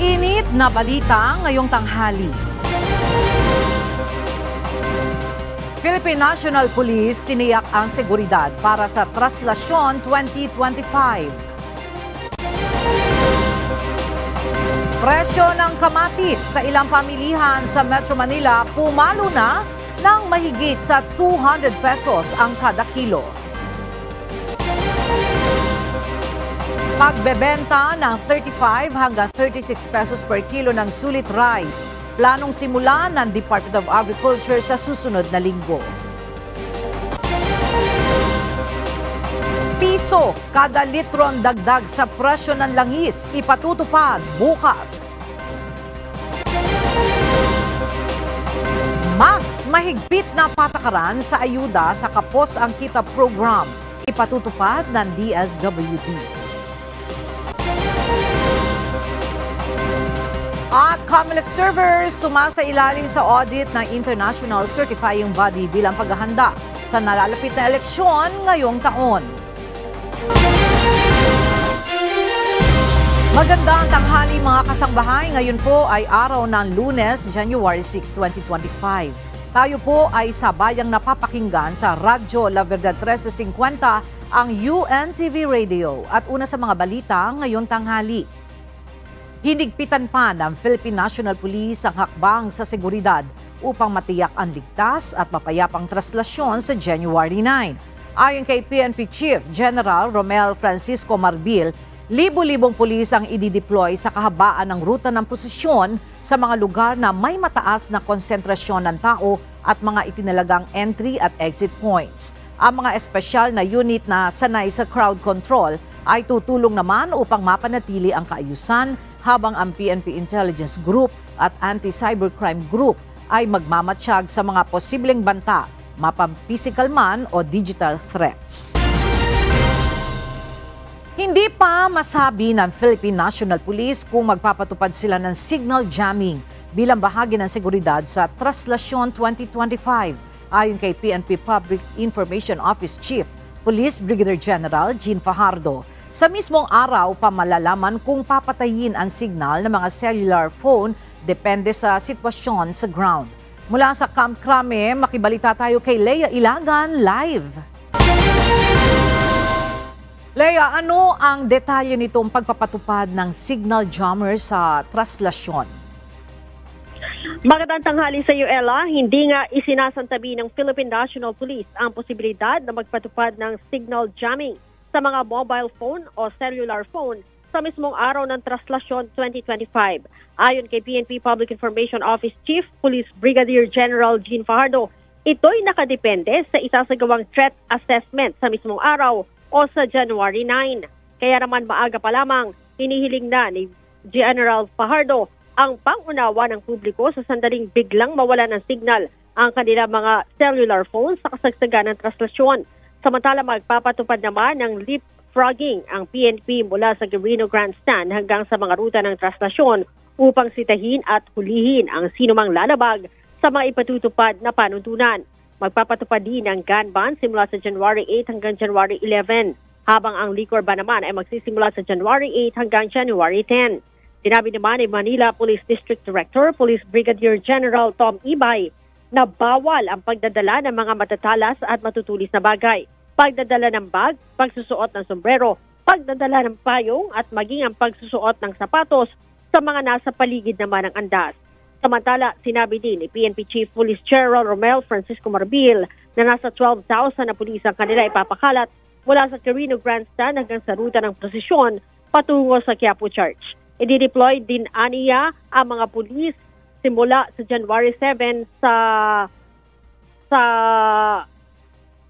Mainit na balita ngayong tanghali. Philippine National Police tiniyak ang seguridad para sa Traslasyon 2025. Presyo ng kamatis sa ilang pamilihan sa Metro Manila pumalo na ng mahigit sa 200 pesos ang kada kilo. Pagbebenta ng 35 hanggang 36 pesos per kilo ng sulit rice, planong simulan ng Department of Agriculture sa susunod na linggo. Piso kada litron dagdag sa presyo ng langis ipatutupad bukas. Mas mahigpit na patakaran sa ayuda sa Kapos ang Kita program ipatutupad ng DSWD. At COMELEC servers sumasailalim sa audit ng International Certifying Body bilang paghahanda sa nalalapit na eleksyon ngayong taon. Magandang tanghali mga kasangbahay. Ngayon po ay araw ng Lunes, January 6, 2025. Tayo po ay sabayang napapakinggan sa Radyo La Verdad 1350, ang UNTV Radio. At una sa mga balita ngayong tanghali. Hinigpitan pa ng Philippine National Police ang hakbang sa seguridad upang matiyak ang ligtas at mapayapang traslasyon sa January 9. Ayon kay PNP Chief General Romel Francisco Marbil, libo-libong pulis ang idideploy sa kahabaan ng ruta ng posisyon sa mga lugar na may mataas na konsentrasyon ng tao at mga itinalagang entry at exit points. Ang mga espesyal na unit na sanay sa crowd control ay tutulong naman upang mapanatili ang kaayusan habang ang PNP Intelligence Group at Anti-Cybercrime Group ay magmamatsyag sa mga posibleng banta, mapang-physical man o digital threats. Hindi pa masabi ng Philippine National Police kung magpapatupad sila ng signal jamming bilang bahagi ng seguridad sa Traslasyon 2025. Ayon kay PNP Public Information Office Chief Police Brigadier General Jean Fajardo, sa mismong araw pa malalaman kung papatayin ang signal ng mga cellular phone depende sa sitwasyon sa ground. Mula sa Camp Crame, makibalita tayo kay Lea Ilagan live. Lea, ano ang detalye nitong pagpapatupad ng signal jammer sa Traslasyon? Magandang tanghali sa iyo, Ella. Hindi nga isinasantabi ng Philippine National Police ang posibilidad na magpatupad ng signal jamming sa mga mobile phone o cellular phone sa mismong araw ng Traslasyon 2025. Ayon kay PNP Public Information Office Chief Police Brigadier General Jean Fajardo, ito'y nakadepende sa isasagawang threat assessment sa mismong araw o sa January 9. Kaya naman maaga pa lamang, hinihiling na ni General Fajardo ang pangunawa ng publiko sa sandaling biglang mawala ng signal ang kanilang mga cellular phones sa kasagsagan ng Traslasyon. Samantala magpapatupad naman ng leapfrogging ang PNP mula sa Quirino Grandstand hanggang sa mga ruta ng Traslasyon upang sitahin at hulihin ang sinumang lalabag sa mga ipatutupad na panuntunan. Magpapatupad din ng gun ban simula sa January 8 hanggang January 11, habang ang liquor ban naman ay magsisimula sa January 8 hanggang January 10. Sinabi naman ni Manila Police District Director, Police Brigadier General Tom Ibay, na bawal ang pagdadala ng mga matatalas at matutulis na bagay, pagdadala ng bag, pagsusuot ng sombrero, pagdadala ng payong at maging ang pagsusuot ng sapatos sa mga nasa paligid naman ng andas. Samantala, sinabi din ni PNP Chief Police General Romel Francisco Marbil na nasa 12,000 na pulis ang kanila ipapakalat mula sa Quirino Grandstand hanggang sa ruta ng prosesyon patungo sa Quiapo Church. I-deploy din aniya ang mga pulis simula sa January 7 sa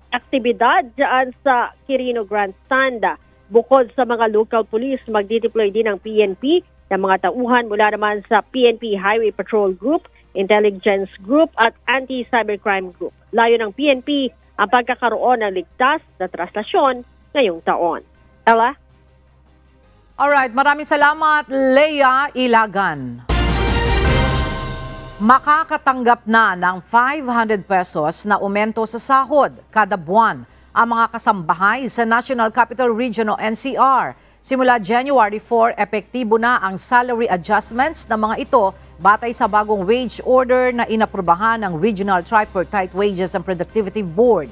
aktibidad dyan sa Quirino Grandstand. Bukod sa mga local police, magdi-deploy din ang PNP ng mga tauhan mula naman sa PNP Highway Patrol Group, Intelligence Group at Anti-Cybercrime Group. Layo ng PNP ang pagkakaroon ng ligtas na traslasyon ngayong taon. Ella? Alright, maraming salamat, Lea Ilagan. Makakatanggap na ng 500 pesos na aumento sa sahod kada buwan ang mga kasambahay sa National Capital Region o NCR. Simula January 4, epektibo na ang salary adjustments ng mga ito batay sa bagong wage order na inaprubahan ng Regional Tripartite Wages and Productivity Board.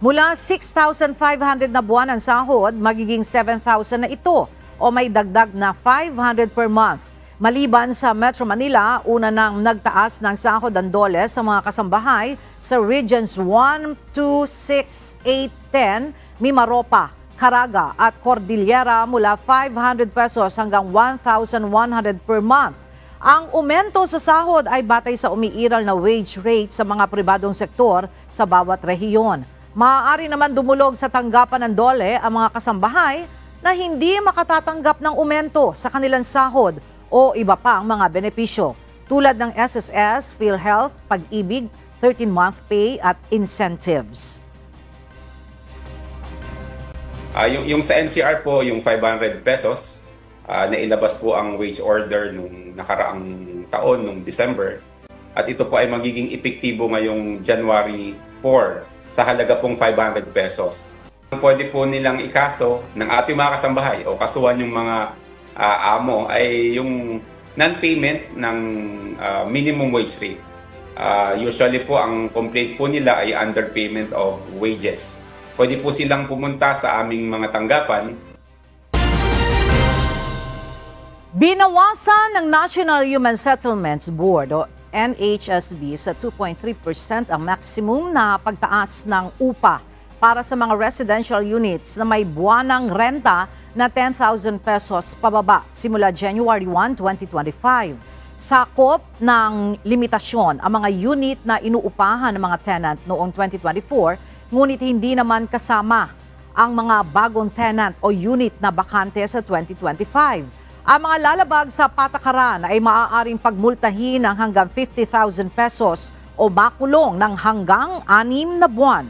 Mula 6,500 na buwan ang sahod, magiging 7,000 na ito o may dagdag na 500 per month. Maliban sa Metro Manila, una nang nagtaas ng sahod ang DOLE sa mga kasambahay sa Regions 1, 2, 6, 8, 10, Mimaropa, Caraga at Cordillera mula 500 pesos hanggang 1,100 per month. Ang aumento sa sahod ay batay sa umiiral na wage rate sa mga pribadong sektor sa bawat rehiyon. Maaari naman dumulog sa tanggapan ng DOLE ang mga kasambahay na hindi makatatanggap ng aumento sa kanilang sahod o iba pang mga benepisyo tulad ng SSS, PhilHealth, Pag-ibig, 13-month pay at incentives. Yung sa NCR po, yung 500 pesos, nailabas po ang wage order nung nakaraang taon, nung December. At ito po ay magiging epektibo ngayong January 4 sa halaga pong 500 pesos. Pwede po nilang ikaso ng ating mga kasambahay o kasuhan yung mga amo ay yung non-payment ng minimum wage rate. Usually po ang complaint po nila ay underpayment of wages. Pwede po silang pumunta sa aming mga tanggapan. Binawasan ng National Human Settlements Board o NHSB sa 2.3% ang maximum na pagtaas ng upa para sa mga residential units na may buwanang renta na 10,000 pesos pababa simula January 1, 2025. Sakop ng limitasyon ang mga unit na inuupahan ng mga tenant noong 2024, ngunit hindi naman kasama ang mga bagong tenant o unit na bakante sa 2025. Ang mga lalabag sa patakaran ay maaaring pagmultahin ng hanggang 50,000 pesos o makulong ng hanggang 6 na buwan.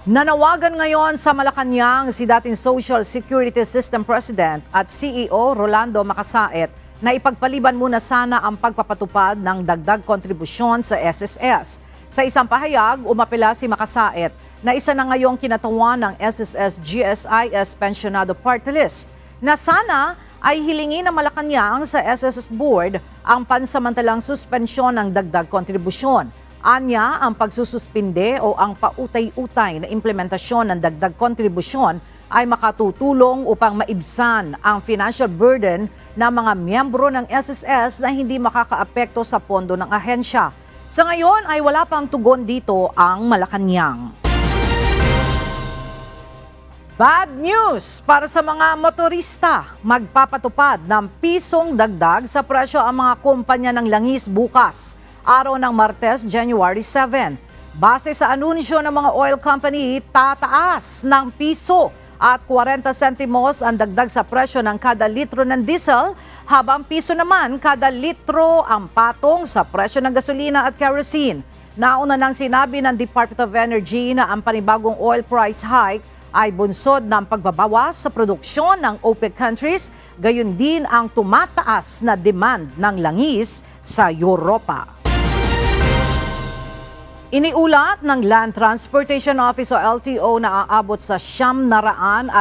Nanawagan ngayon sa Malacanang si dating Social Security System President at CEO Rolando Macasaet na ipagpaliban muna sana ang pagpapatupad ng dagdag kontribusyon sa SSS. Sa isang pahayag, umapela si Macasaet na isa na ngayong kinatawan ng SSS-GSIS Pensionado Party List na sana ay hilingin ng Malacanang sa SSS Board ang pansamantalang suspensyon ng dagdag kontribusyon. Anya, ang pagsususpinde o ang pautay-utay na implementasyon ng dagdag kontribusyon ay makatutulong upang maibsan ang financial burden ng mga miyembro ng SSS na hindi makakaapekto sa pondo ng ahensya. Sa ngayon ay wala pang tugon dito ang Malacanang. Bad news para sa mga motorista. Magpapatupad ng pisong dagdag sa presyo ang mga kumpanya ng langis bukas, araw ng Martes, January 7. Base sa anunsyo ng mga oil company, tataas ng piso at 40 sentimos ang dagdag sa presyo ng kada litro ng diesel, habang piso naman kada litro ang patong sa presyo ng gasolina at kerosene. Nauna nang sinabi ng Department of Energy na ang panibagong oil price hike ay bunsod ng pagbabawas sa produksyon ng OPEC countries, gayon din ang tumataas na demand ng langis sa Europa. Iniulat ng Land Transportation Office o LTO na aabot sa 984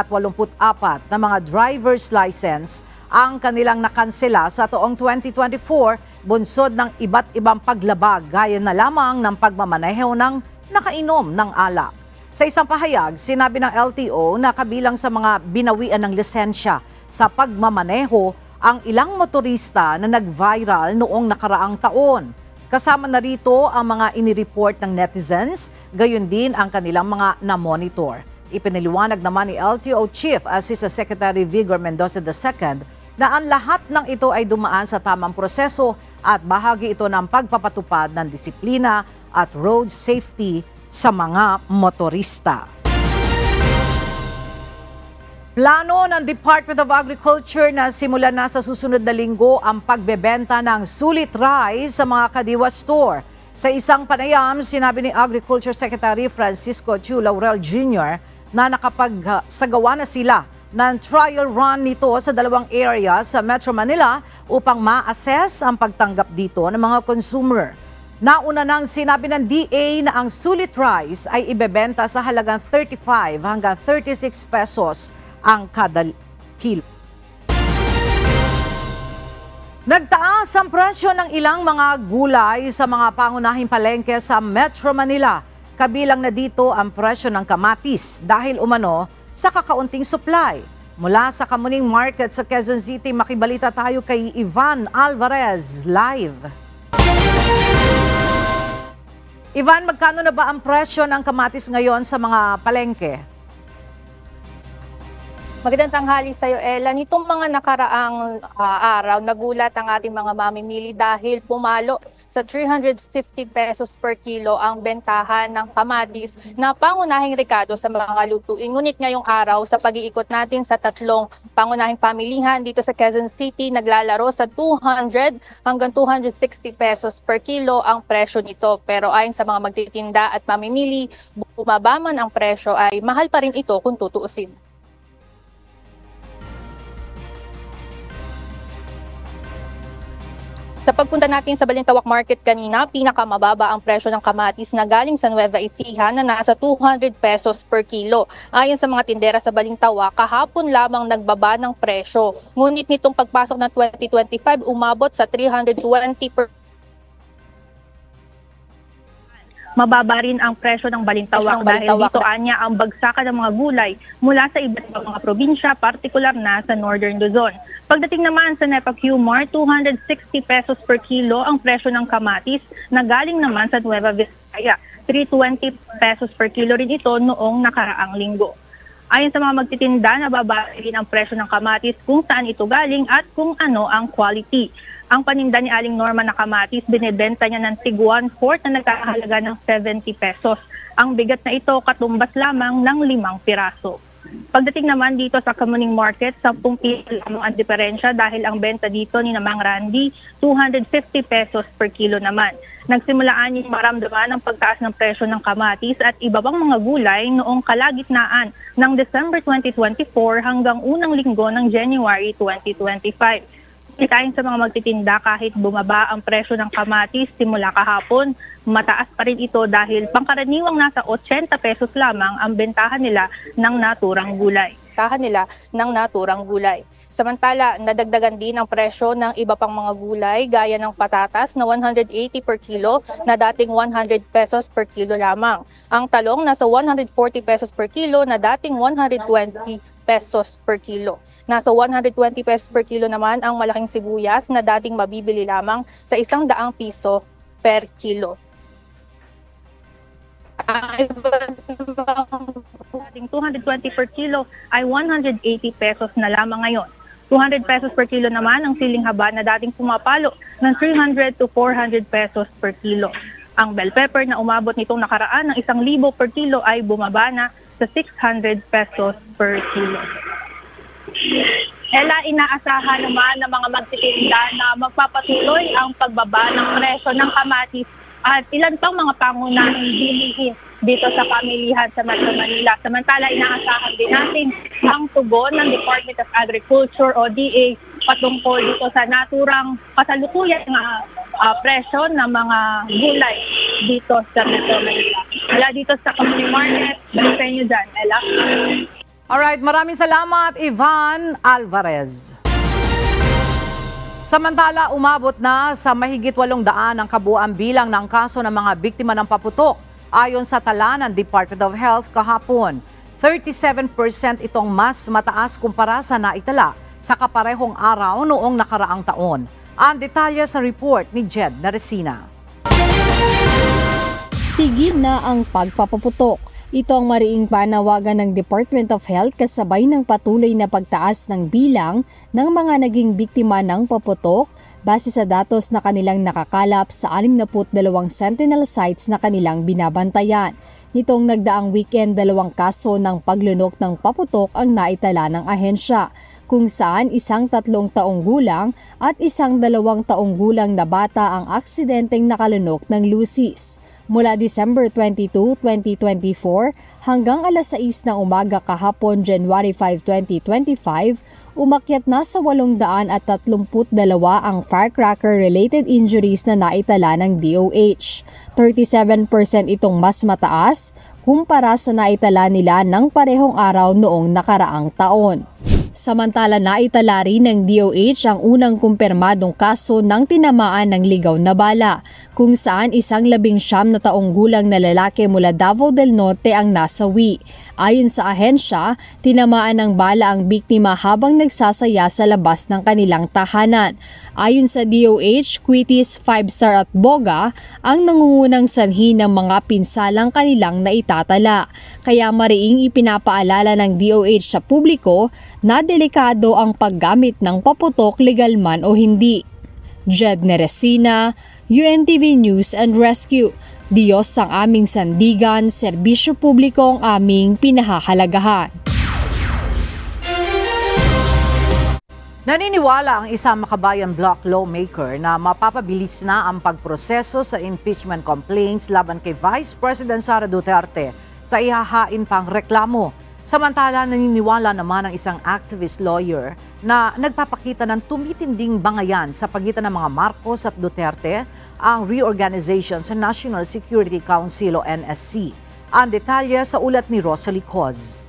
na mga driver's license ang kanilang nakansela sa taong 2024, bunsod ng iba't ibang paglabag gaya na lamang ng pagmamaneho ng nakainom ng alak. Sa isang pahayag, sinabi ng LTO na kabilang sa mga binawian ng lisensya sa pagmamaneho ang ilang motorista na nag-viral noong nakaraang taon. Kasama na rito ang mga inireport ng netizens, gayon din ang kanilang mga na-monitor. Ipiniliwanag naman ni LTO Chief Assistant Secretary Vigor Mendoza II na ang lahat ng ito ay dumaan sa tamang proseso at bahagi ito ng pagpapatupad ng disiplina at road safety sa mga motorista. Plano ng Department of Agriculture na simulan na sa susunod na linggo ang pagbebenta ng sulit rice sa mga Kadiwa store. Sa isang panayam, sinabi ni Agriculture Secretary Francisco Chu Laurel Jr. na nakapagsagawa na sila ng trial run nito sa dalawang area sa Metro Manila upang ma-assess ang pagtanggap dito ng mga consumer. Nauna nang sinabi ng DA na ang sulit rice ay ibebenta sa halagang 35 hanggang 36 pesos ang kada kilo. Nagtaas ang presyo ng ilang mga gulay sa mga pangunahing palengke sa Metro Manila. Kabilang na dito ang presyo ng kamatis dahil umano sa kakaunting supply. Mula sa Kamuning Market sa Quezon City, makibalita tayo kay Ivan Alvarez live. Ivan, magkano na ba ang presyo ng kamatis ngayon sa mga palengke? Magandang tanghali sa iyo, Ella. Nitong mga nakaraang araw, nagulat ang ating mga mamimili dahil pumalo sa 350 pesos per kilo ang bentahan ng kamatis na pangunahing rekado sa mga lutuin. Ngunit ngayong araw, sa pag-iikot natin sa tatlong pangunahing pamilihan dito sa Quezon City, naglalaro sa 200 hanggang 260 pesos per kilo ang presyo nito. Pero ayon sa mga magtitinda at mamimili, bumaba man ang presyo ay mahal pa rin ito kung tutuusin. Sa pagpunta natin sa Balintawak Market kanina, pinakamababa ang presyo ng kamatis na galing sa Nueva Ecija na nasa 200 pesos per kilo. Ayon sa mga tindera sa Balintawak, kahapon lamang nagbaba ng presyo. Ngunit nitong pagpasok ng 2025, umabot sa 320 per mababa rin ang presyo ng Balintawak dahil dito anya ang bagsakan ng mga gulay mula sa iba't ibang mga probinsya, partikular na sa Northern Luzon. Pagdating naman sa Nepa Qmar, 260 pesos per kilo ang presyo ng kamatis na galing naman sa Nueva Vizcaya. 320 pesos per kilo rin ito noong nakaraang linggo. Ayon sa mga magtitinda, nababa rin ang presyo ng kamatis kung saan ito galing at kung ano ang quality. Ang paninda ni Aling Norma na kamatis, binibenta niya ng tig 1/4 na nagkakahalaga ng 70 pesos. Ang bigat na ito katumbas lamang ng 5 piraso. Pagdating naman dito sa Kamuning Market, 10 piso lamang ang diferensya dahil ang benta dito ni Mang Randy, 250 pesos per kilo naman. Nagsimulaan niyang maramdaman ang pagtaas ng presyo ng kamatis at iba pang mga gulay noong kalagitnaan ng December 2024 hanggang unang linggo ng January 2025. Ayon sa mga magtitinda, kahit bumaba ang presyo ng kamatis simula kahapon, mataas pa rin ito dahil pangkaraniwang nasa 80 pesos lamang ang bentahan nila ng naturang gulay. Samantala, nadagdagan din ang presyo ng iba pang mga gulay gaya ng patatas na 180 per kilo na dating 100 pesos per kilo lamang. Ang talong nasa 140 pesos per kilo na dating 120 pesos per kilo. Nasa 120 pesos per kilo naman ang malaking sibuyas na dating mabibili lamang sa 100 piso per kilo. Dating 220 per kilo ay 180 pesos na lamang ngayon. 200 pesos per kilo naman ang siling haba na dating pumapalo ng 300 to 400 pesos per kilo. Ang bell pepper na umabot nitong nakaraan ng 1,000 per kilo ay bumaba na sa 600 pesos per kilo. Ella, inaasahan naman ng mga magtitinda na magpapatuloy ang pagbaba ng presyo ng kamatis at ilan pang mga pangunahing bilihin dito sa pamilihan sa Metro Manila. Samantala, inaasahan din natin ang tugon ng Department of Agriculture o DA patungkol dito sa naturang kasalukuyang presyo ng mga gulay dito sa Metro Manila. Wala dito sa Kamuning Market, sa inyo dyan, Ella. Alright, maraming salamat, Ivan Alvarez. Samantala, umabot na sa mahigit 800 ang kabuuan bilang ng kaso ng mga biktima ng paputok. Ayon sa tala ng Department of Health kahapon, 37% itong mas mataas kumpara sa naitala sa kaparehong araw noong nakaraang taon. Ang detalye sa report ni Jed Naresina. Tigil na ang pagpapaputok. Ito ang mariing panawagan ng Department of Health kasabay ng patuloy na pagtaas ng bilang ng mga naging biktima ng paputok base sa datos na kanilang nakakalap sa 62 Sentinel sites na kanilang binabantayan. Nitong nagdaang weekend, 2 kaso ng paglunok ng paputok ang naitala ng ahensya, kung saan isang 3 taong gulang at isang 2 taong gulang na bata ang aksidenteng nakalunok ng lusis. Mula December 22, 2024 hanggang alas 6 ng umaga kahapon January 5, 2025, umakyat na sa 832 ang firecracker-related injuries na naitala ng DOH. 37% itong mas mataas kumpara sa naitala nila ng parehong araw noong nakaraang taon. Samantala naitala rin ng DOH ang unang kumpirmadong kaso ng tinamaan ng ligaw na bala, kung saan isang 19 na taong gulang na lalaki mula Davao del Norte ang nasawi. Ayon sa ahensya, tinamaan ng bala ang biktima habang nagsasaya sa labas ng kanilang tahanan. Ayon sa DOH, Quitis, 5-star at Boga ang nangungunang sanhi ng mga pinsalang kanilang naitatala. Kaya mariing ipinapaalala ng DOH sa publiko na delikado ang paggamit ng paputok legal man o hindi. Jed Neresina, UNTV News and Rescue. Diyos ang aming sandigan, serbisyo publiko ang aming pinahahalagahan. Naniniwala ang isang makabayan block lawmaker na mapapabilis na ang pagproseso sa impeachment complaints laban kay Vice President Sara Duterte sa ihahain pang reklamo. Samantala, naniniwala naman ang isang activist lawyer na nagpapakita ng tumitinding bangayan sa pagitan ng mga Marcos at Duterte ang reorganization sa National Security Council o NSC. Ang detalye sa ulat ni Rosalie Coz.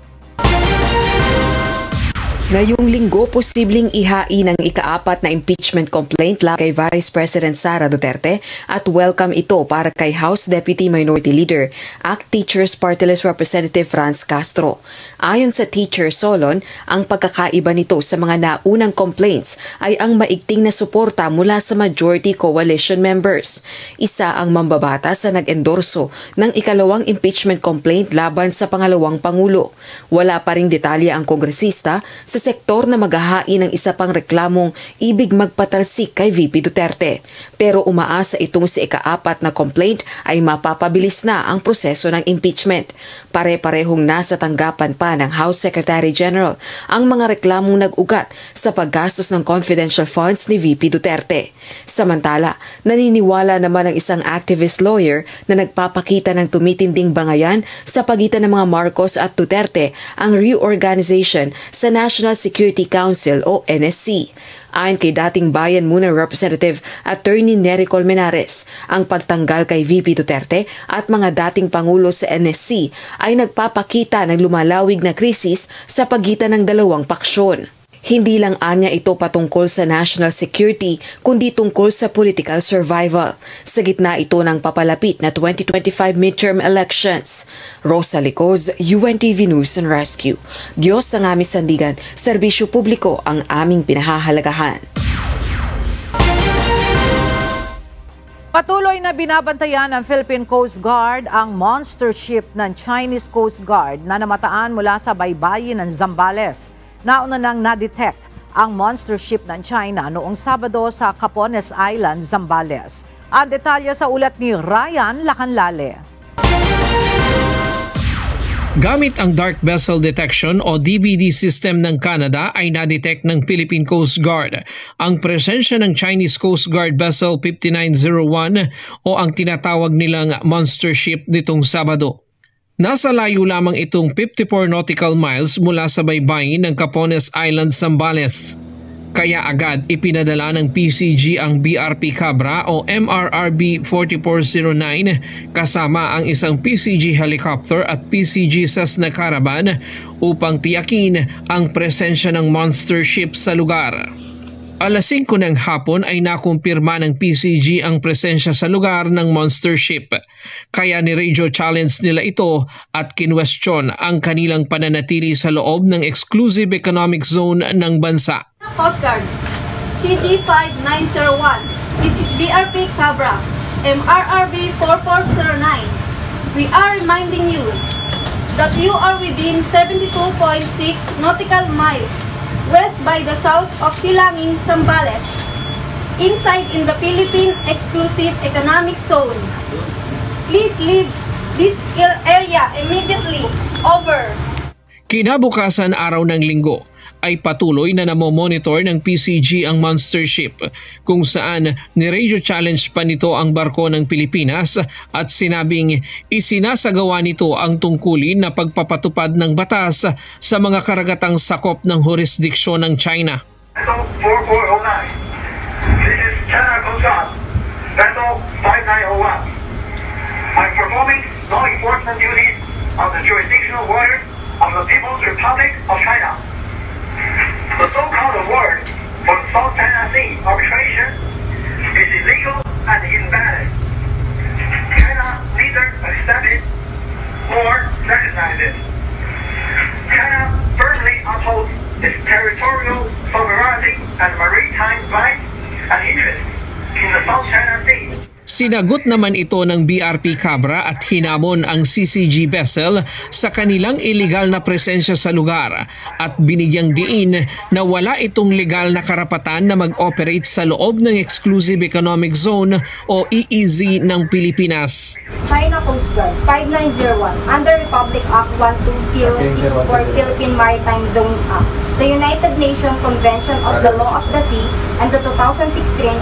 Ngayong linggo, posibleng ihain ang ika-4 na impeachment complaint laban kay Vice President Sara Duterte at welcome ito para kay House Deputy Minority Leader, ACT Teachers Party List Representative Franz Castro. Ayon sa Teacher Solon, ang pagkakaiba nito sa mga naunang complaints ay ang maigting na suporta mula sa majority coalition members. Isa ang mambabatas na nag-endorso ng ikalawang impeachment complaint laban sa pangalawang Pangulo. Wala pa ring detalye ang kongresista sa sektor na maghahain ng isa pang reklamong ibig magpatalsik kay VP Duterte. Pero umaasa itong si ika-4 na complaint ay mapapabilis na ang proseso ng impeachment. Pare-parehong nasa tanggapan pa ng House Secretary General ang mga reklamong nag-ugat sa paggastos ng confidential funds ni VP Duterte. Samantala, naniniwala naman ang isang activist lawyer na nagpapakita ng tumitinding bangayan sa pagitan ng mga Marcos at Duterte ang reorganization sa National Security Council o NSC. Ayon kay dating Bayan Muna Representative Attorney Nery Colmenares, ang pagtanggal kay VP Duterte at mga dating Pangulo sa NSC ay nagpapakita ng lumalawig na krisis sa pagitan ng dalawang paksyon. Hindi lang anya ito patungkol sa national security kundi tungkol sa political survival. Sa gitna ito ng papalapit na 2025 midterm elections. Rosalie Coz, UNTV News and Rescue. Diyos ang aming sandigan, serbisyo publiko ang aming pinahahalagahan. Patuloy na binabantayan ng Philippine Coast Guard ang monster ship ng Chinese Coast Guard na namataan mula sa baybayin ng Zambales. Nauna nang na-detect ang monster ship ng China noong Sabado sa Capones Island, Zambales. Ang detalye sa ulat ni Ryan Lacanlale. Gamit ang Dark Vessel Detection o DVD system ng Canada ay na-detect ng Philippine Coast Guard ang presensya ng Chinese Coast Guard Vessel 5901 o ang tinatawag nilang monster ship nitong Sabado. Nasa layo lamang itong 54 nautical miles mula sa baybayin ng Capones Island, Zambales. Kaya agad ipinadala ng PCG ang BRP Cabra o MRRB 4409 kasama ang isang PCG helicopter at PCG Cessna Caravan upang tiyakin ang presensya ng monster ship sa lugar. Alas 5 ng hapon ay nakumpirma ng PCG ang presensya sa lugar ng monster ship. Kaya ni-radio challenge nila ito at kinwestiyon ang kanilang pananatili sa loob ng exclusive economic zone ng bansa. Coast Guard, CD5901. This is BRP Cabra, MRRB 4409. We are reminding you that you are within 72.6 nautical miles west by the south of Silangin, Zambales, inside in the Philippine Exclusive Economic Zone. Please leave this area immediately. Over. Kinabukasan araw ng Linggo, ay patuloy na namomonitor ng PCG ang monster ship kung saan ni-radio challenge pa nito ang barko ng Pilipinas at sinabing isinasagawa nito ang tungkulin na pagpapatupad ng batas sa mga karagatang sakop ng jurisdiksyon ng China. Vessel 4409. This is China Coast Guard. Vessel 5901. I'm performing law enforcement duties on the jurisdictional waters of the People's Republic of China. The so-called award for the South China Sea arbitration is illegal and invalid. China neither accept it nor recognize it. China firmly upholds its territorial sovereignty and maritime rights and interests in the South China Sea. Sinagot naman ito ng BRP Cabra at hinamon ang CCG vessel sa kanilang iligal na presensya sa lugar at binigyang diin na wala itong legal na karapatan na mag-operate sa loob ng Exclusive Economic Zone o EEZ ng Pilipinas. China Coast Guard 5901 under Republic Act 1206 for Philippine Maritime Zones Act, the United Nations Convention of the Law of the Sea, and the 2016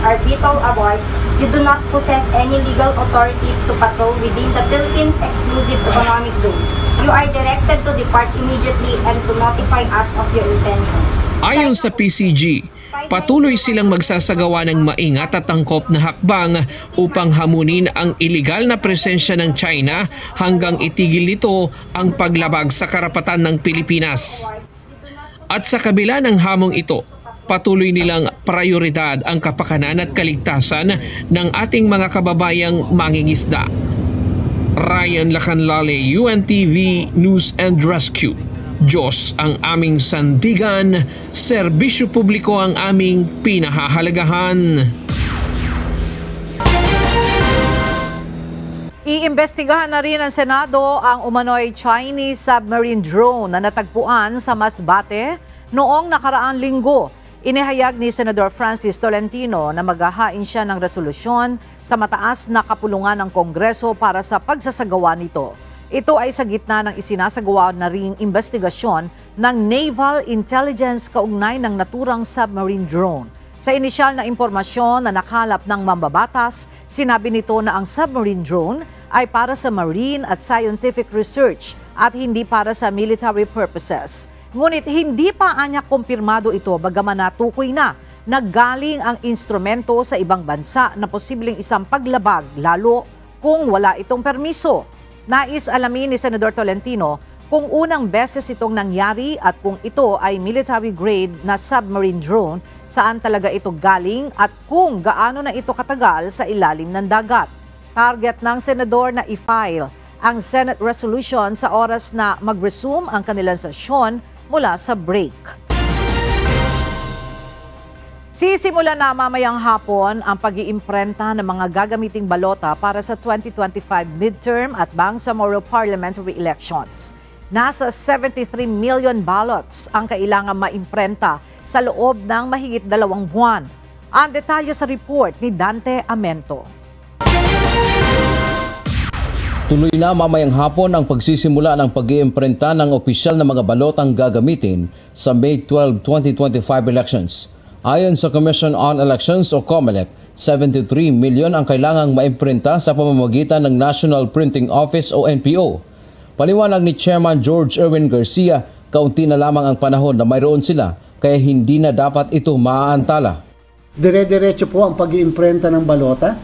Arbitral Award, you do not possess any legal authority to patrol within the Philippines Exclusive Economic Zone. You are directed to depart immediately and to notify us of your intention. Ayon sa PCG, patuloy silang magsasagawa ng maingat at angkop na hakbang upang hamunin ang iligal na presensya ng China hanggang itigil nito ang paglabag sa karapatan ng Pilipinas. At sa kabila ng hamong ito, patuloy nilang prioridad ang kapakanan at kaligtasan ng ating mga kababayang mangingisda. Ryan Lacanlale, UNTV News and Rescue. Diyos ang aming sandigan, serbisyo publiko ang aming pinahahalagahan. Iimbestigahan na rin ng Senado ang umano'y Chinese submarine drone na natagpuan sa Masbate noong nakaraang linggo. Inihayag ni Senador Francis Tolentino na maghahain siya ng resolusyon sa mataas na kapulungan ng Kongreso para sa pagsasagawa nito. Ito ay sa gitna ng isinasagawa na ring investigasyon ng Naval Intelligence kaugnay ng naturang submarine drone. Sa inisyal na impormasyon na nakalap ng mambabatas, sinabi nito na ang submarine drone ay para sa marine at scientific research at hindi para sa military purposes. Ngunit hindi pa anya kumpirmado ito bagaman natukoy na naggaling ang instrumento sa ibang bansa na posibleng isang paglabag lalo kung wala itong permiso. Nais alamin ni Senador Tolentino kung unang beses itong nangyari at kung ito ay military grade na submarine drone, saan talaga ito galing at kung gaano na ito katagal sa ilalim ng dagat. Target ng Senador na i-file ang Senate resolution sa oras na mag-resume ang kanilang sesyon mula sa break. Sisimula na mamayang hapon ang pag-iimprenta ng mga gagamiting balota para sa 2025 midterm at Bangsamoro parliamentary elections. Nasa 73 million ballots ang kailangan maimprenta sa loob ng mahigit 2 buwan. Ang detalye sa report ni Dante Amento. Tuloy na mamayang hapon ang pagsisimula ng pag-iimprenta ng opisyal na mga balotang gagamitin sa May 12, 2025 elections. Ayon sa Commission on Elections o COMELEC, 73 million ang kailangang maimprenta sa pamamagitan ng National Printing Office o NPO. Paliwanag ni Chairman George Erwin Garcia, kaunti na lamang ang panahon na mayroon sila kaya hindi na dapat ito maaantala. Dire-diretso po ang pag-iimprenta ng balota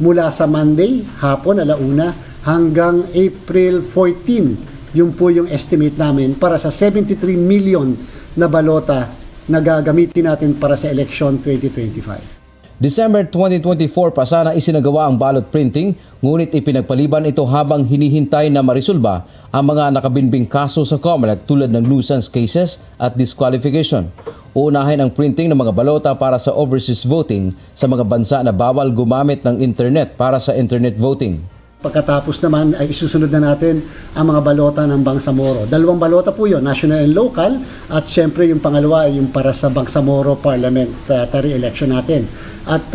mula sa Monday, hapon, 1:00 hanggang April 14. Yun po yung estimate namin para sa 73 million na balota na gagamitin natin para sa election 2025. December 2024 pa sana isinagawa ang ballot printing, ngunit ipinagpaliban ito habang hinihintay na marisolba ang mga nakabinbing kaso sa COMELEC tulad ng nuisance cases at disqualification. Uunahin ang printing ng mga balota para sa overseas voting sa mga bansa na bawal gumamit ng internet para sa internet voting. Pagkatapos naman ay isusunod na natin ang mga balota ng Bangsamoro. 2 balota po yun, national and local, at syempre yung pangalawa ay yung para sa Bangsamoro parliamentary election natin. At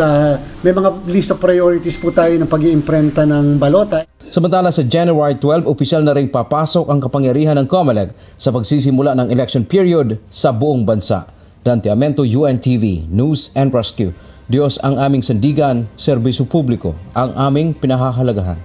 may mga list of priorities po tayo ng pag-iimprenta ng balota. Samantala sa January 12, opisyal na ring papasok ang kapangyarihan ng COMELEC sa pagsisimula ng election period sa buong bansa. Dante Amento, UNTV, News and Rescue. Diyos ang aming sandigan, serbisyo publiko ang aming pinahahalagahan.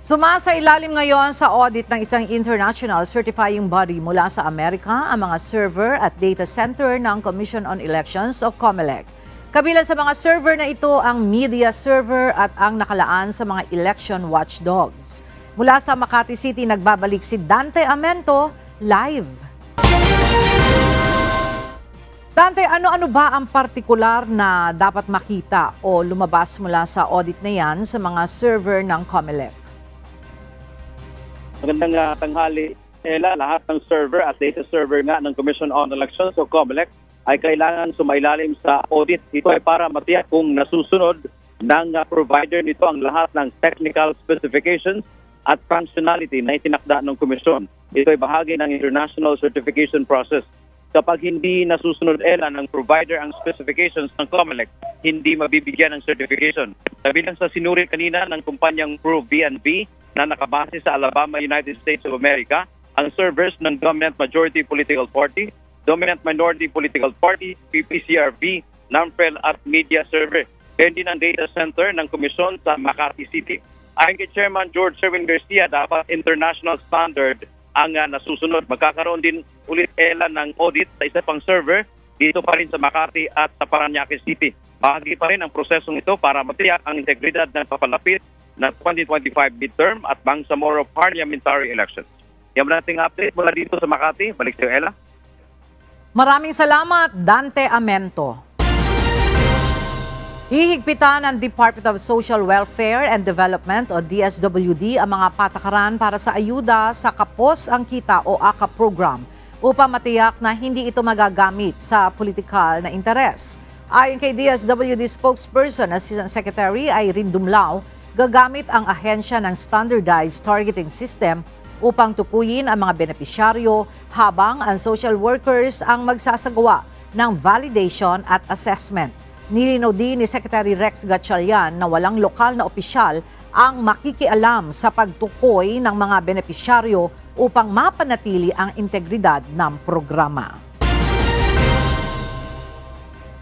Sumasa ilalim ngayon sa audit ng isang international certifying body mula sa Amerika ang mga server at data center ng Commission on Elections o COMELEC. Kabilang sa mga server na ito ang media server at ang nakalaan sa mga election watchdogs. Mula sa Makati City, nagbabalik si Dante Amento live. Dante, ano-ano ba ang partikular na dapat makita o lumabas mula sa audit na yan sa mga server ng COMELEC? Magandang tanghali, Ella. Lahat ng server at data server nga ng Commission on Elections o COMELEC ay kailangan sumailalim sa audit. Ito ay para matiyak kung nasusunod ng provider nito ang lahat ng technical specifications at functionality na itinakda ng komisyon. Ito ay bahagi ng international certification process. Kapag hindi nasusunod, Ella, ng provider ang specifications ng COMELEC, hindi mabibigyan ng certification. Kabilang sa sinuri kanina ng kumpanyang ProVNV na nakabase sa Alabama, United States of America, ang servers ng Dominant Majority Political Party, Dominant Minority Political Party, PPCRB, NAMPREL at Media Server. Kaya din ang data center ng komisyon sa Makati City. Ayon kay Chairman George Sherwin Garcia, dapat international standard ang nasusunod. Magkakaroon din ulit, Ella, ng audit sa isa pang server dito pa rin sa Makati at sa Parañaque City. Bahagi pa rin ang prosesong ito para matiyak ang integridad ng papalapit na 2025 midterm at Bangsamoro parliamentary elections. Yan mo nating update mula dito sa Makati. Balik sa iyo, Ella. Maraming salamat, Dante Amento. Ihigpitan ng Department of Social Welfare and Development o DSWD ang mga patakaran para sa ayuda sa Kapos ang Kita o AKA program upang matiyak na hindi ito magagamit sa politikal na interes. Ayon kay DSWD spokesperson Assistant Secretary Irene Dumlao, gagamit ang ahensya ng standardized targeting system upang tukuyin ang mga benepisyaryo habang ang social workers ang magsasagawa ng validation at assessment. Nilinaw din ni Secretary Rex Gatchalian na walang lokal na opisyal ang makikialam sa pagtukoy ng mga benepisyaryo upang mapanatili ang integridad ng programa.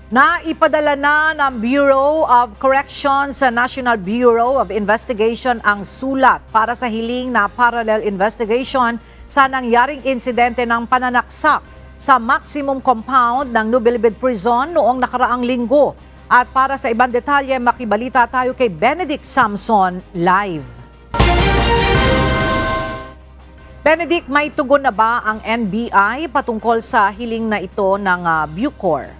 Naipadala na ng Bureau of Corrections sa National Bureau of Investigation ang sulat para sa hiling na parallel investigation sa nangyaring insidente ng pananaksak sa maximum compound ng Nubilibid Prison noong nakaraang linggo. At para sa ibang detalye, makibalita tayo kay Benedict Samson live. Benedict, may tugon na ba ang NBI patungkol sa hiling na ito ng Bucor?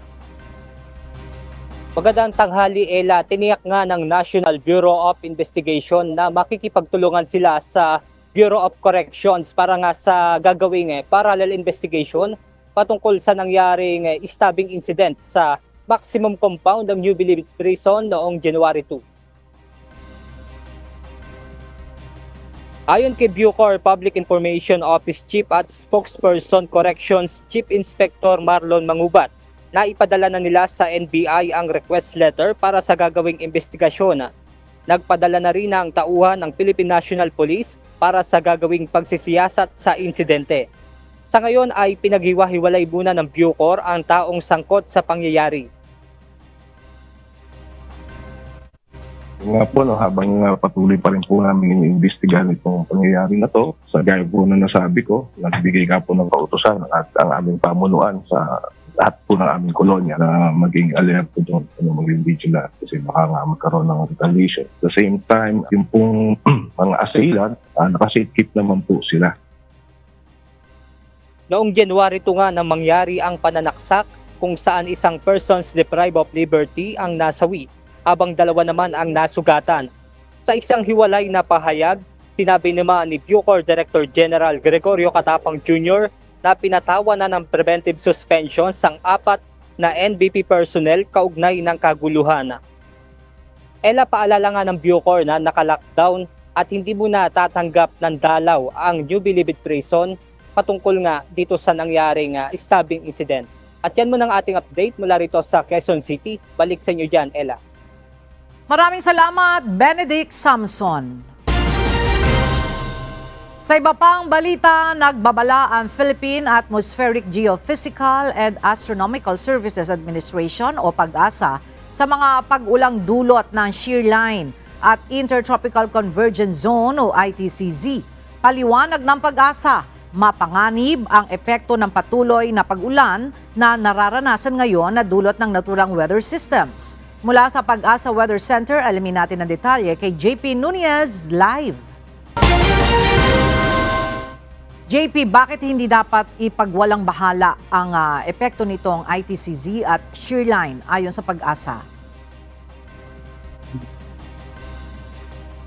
Magandang tanghali, Ella. Tiniyak nga ng National Bureau of Investigation na makikipagtulungan sila sa Bureau of Corrections para nga sa gagawing parallel investigation patungkol sa nangyaring stabbing incident sa maximum compound ng New Bilibid Prison noong January 2. Ayon kay Bucor Public Information Office Chief at Spokesperson Corrections Chief Inspector Marlon Mangubat, naipadala na nila sa NBI ang request letter para sa gagawing investigasyon. Nagpadala na rin ang tauhan ng Philippine National Police para sa gagawing pagsisiyasat sa insidente. Sa ngayon ay pinaghiwa-hiwalay muna ng Bucor ang taong sangkot sa pangyayari. Nga po, habang patuloy pa rin po namin inimbestigahan itong pangyayari na to, sa gaya po na nasabi ko, nagbigay nga po ng kautusan at ang aming pamunuan sa lahat po ng aming kolonya na maging alert po doon, maging vigilant kasi baka nga magkaroon ng retaliation. At the same time, yung pong mga assailant, nakasitkip naman po sila. Noong January 2 nga nang mangyari ang pananaksak kung saan isang persons deprived of liberty ang nasawi, habang dalawa naman ang nasugatan. Sa isang hiwalay na pahayag, sinabi naman ni Bucor Director General Gregorio Katapang Jr. na pinatawa na ng preventive suspension sang 4 na NBP personnel kaugnay ng kaguluhan. Ella, paalala nga ng Bucor na naka-lockdown at hindi muna tatanggap ng dalaw ang New Bilibid Prison patungkol nga dito sa nangyaring stabbing incident. At yan muna ang ating update mula rito sa Quezon City. Balik sa inyo dyan, Ella. Maraming salamat, Benedict Samson. Sa iba pang balita, nagbabala ang Philippine Atmospheric Geophysical and Astronomical Services Administration o PAGASA sa mga pag-ulang dulot ng shear line at Intertropical Convergence Zone o ITCZ. Paliwanag ng PAGASA, mapanganib ang epekto ng patuloy na pag-ulan na nararanasan ngayon na dulot ng naturang weather systems. Mula sa PAGASA Weather Center, alamin natin ang detalye kay JP Nunez live. JP, bakit hindi dapat ipagwalang bahala ang epekto nitong ITCZ at shear line ayon sa PAGASA?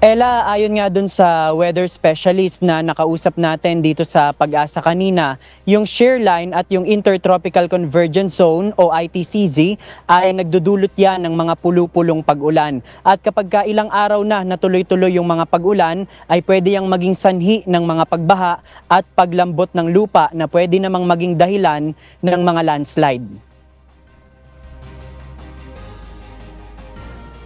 Ella, ayon nga dun sa weather specialist na nakausap natin dito sa PAGASA kanina, yung shear line at yung Intertropical Convergence Zone o ITCZ ay nagdudulot yan ng mga pulu-pulong pag-ulan. At kapag ilang araw na natuloy-tuloy yung mga pag-ulan, ay pwede yang maging sanhi ng mga pagbaha at paglambot ng lupa na pwede namang maging dahilan ng mga landslide.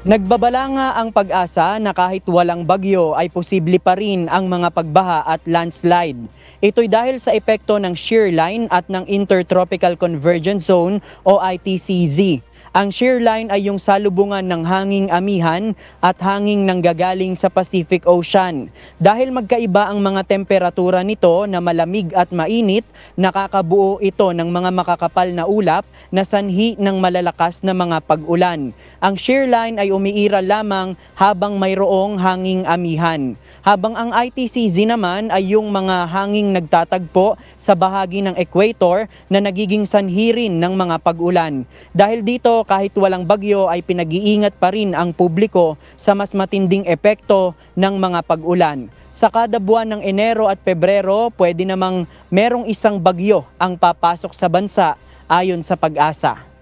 Nagbabala nga ang PAGASA na kahit walang bagyo ay posible pa rin ang mga pagbaha at landslide. Ito'y dahil sa epekto ng shear line at ng Intertropical Convergence Zone o ITCZ. Ang shear line ay yung salubungan ng hanging amihan at hanging nanggagaling sa Pacific Ocean. Dahil magkaiba ang mga temperatura nito na malamig at mainit, nakakabuo ito ng mga makakapal na ulap na sanhi ng malalakas na mga pag-ulan. Ang shear line ay umiiral lamang habang mayroong hanging amihan. Habang ang ITCZ naman ay yung mga hanging nagtatagpo sa bahagi ng equator na nagiging sanhi rin ng mga pag-ulan. Dahil dito, kahit walang bagyo ay pinag-iingat pa rin ang publiko sa mas matinding epekto ng mga pag-ulan. Sa kada buwan ng Enero at Pebrero, pwede namang merong isang bagyo ang papasok sa bansa ayon sa PAGASA.